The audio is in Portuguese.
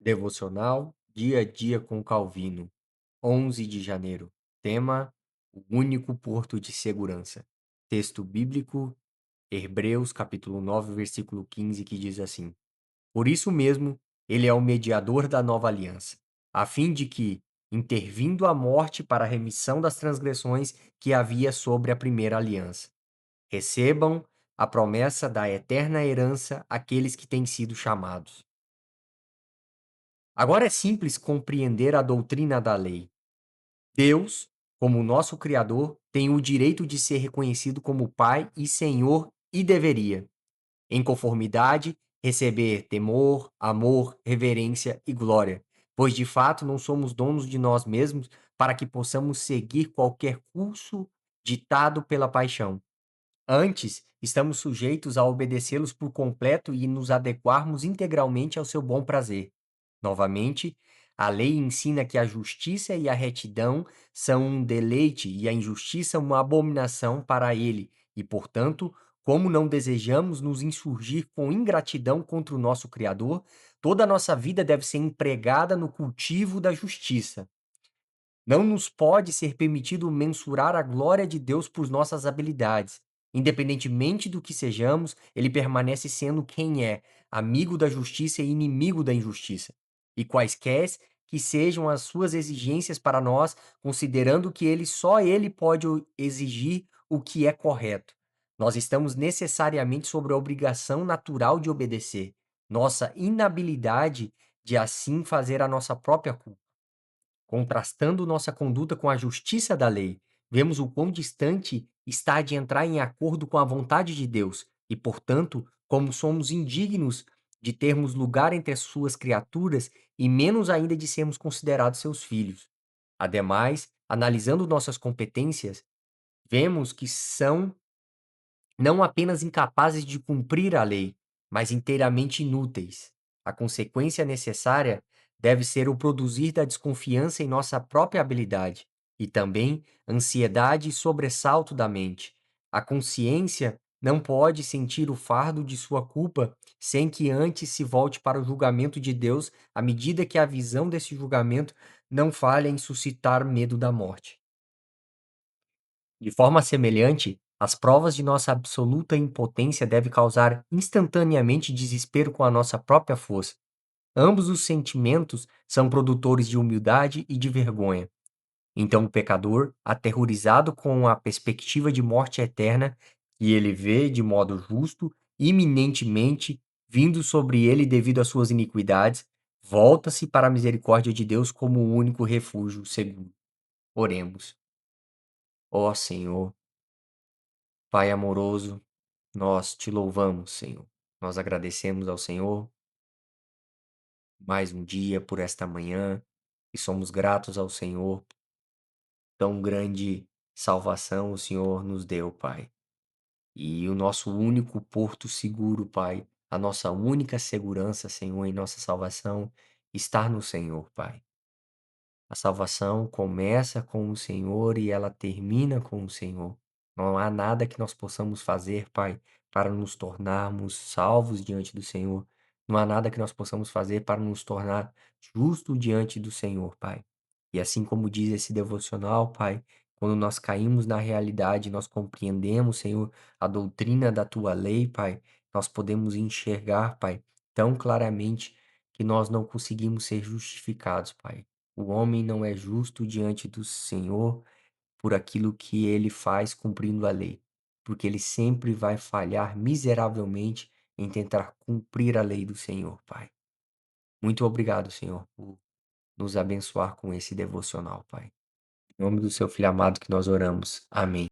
Devocional Dia a Dia com Calvino, 11 de janeiro. Tema: O único porto de segurança. Texto bíblico: Hebreus capítulo 9, versículo 15, que diz assim: Por isso mesmo, ele é o mediador da nova aliança, a fim de que, intervindo a morte para a remissão das transgressões que havia sobre a primeira aliança, recebam a promessa da eterna herança aqueles que têm sido chamados. Agora é simples compreender a doutrina da lei. Deus, como nosso Criador, tem o direito de ser reconhecido como Pai e Senhor e deveria, em conformidade, receber temor, amor, reverência e glória, pois de fato não somos donos de nós mesmos para que possamos seguir qualquer curso ditado pela paixão. Antes, estamos sujeitos a obedecê-los por completo e nos adequarmos integralmente ao seu bom prazer. Novamente, a lei ensina que a justiça e a retidão são um deleite e a injustiça uma abominação para ele, e, portanto, como não desejamos nos insurgir com ingratidão contra o nosso Criador, toda a nossa vida deve ser empregada no cultivo da justiça. Não nos pode ser permitido mensurar a glória de Deus por nossas habilidades. Independentemente do que sejamos, ele permanece sendo quem é, amigo da justiça e inimigo da injustiça. E quaisquer que sejam as suas exigências para nós, considerando que só ele pode exigir o que é correto. Nós estamos necessariamente sobre a obrigação natural de obedecer. Nossa inabilidade de assim fazer a nossa própria culpa. Contrastando nossa conduta com a justiça da lei, vemos o quão distante está de entrar em acordo com a vontade de Deus e, portanto, como somos indignos de termos lugar entre as suas criaturas e menos ainda de sermos considerados seus filhos. Ademais, analisando nossas competências, vemos que são não apenas incapazes de cumprir a lei, mas inteiramente inúteis. A consequência necessária deve ser o produzir da desconfiança em nossa própria habilidade e também ansiedade e sobressalto da mente. A consciência não pode sentir o fardo de sua culpa sem que antes se volte para o julgamento de Deus, à medida que a visão desse julgamento não falha em suscitar medo da morte. De forma semelhante, as provas de nossa absoluta impotência devem causar instantaneamente desespero com a nossa própria força. Ambos os sentimentos são produtores de humildade e de vergonha. Então, o pecador, aterrorizado com a perspectiva de morte eterna, que ele vê de modo justo, iminentemente, vindo sobre ele devido às suas iniquidades, volta-se para a misericórdia de Deus como o único refúgio seguro. Oremos. Ó Senhor, Pai amoroso, nós te louvamos, Senhor. Nós agradecemos ao Senhor mais um dia por esta manhã e somos gratos ao Senhor. Tão grande salvação o Senhor nos deu, Pai. E o nosso único porto seguro, Pai, a nossa única segurança, Senhor, em nossa salvação está no Senhor, Pai. A salvação começa com o Senhor e ela termina com o Senhor. Não há nada que nós possamos fazer, Pai, para nos tornarmos salvos diante do Senhor. Não há nada que nós possamos fazer para nos tornar justos diante do Senhor, Pai. E assim como diz esse devocional, Pai, quando nós caímos na realidade, nós compreendemos, Senhor, a doutrina da tua lei, Pai, nós podemos enxergar, Pai, tão claramente que nós não conseguimos ser justificados, Pai. O homem não é justo diante do Senhor por aquilo que ele faz cumprindo a lei, porque ele sempre vai falhar miseravelmente em tentar cumprir a lei do Senhor, Pai. Muito obrigado, Senhor, por nos abençoar com esse devocional, Pai. Em nome do seu filho amado que nós oramos. Amém.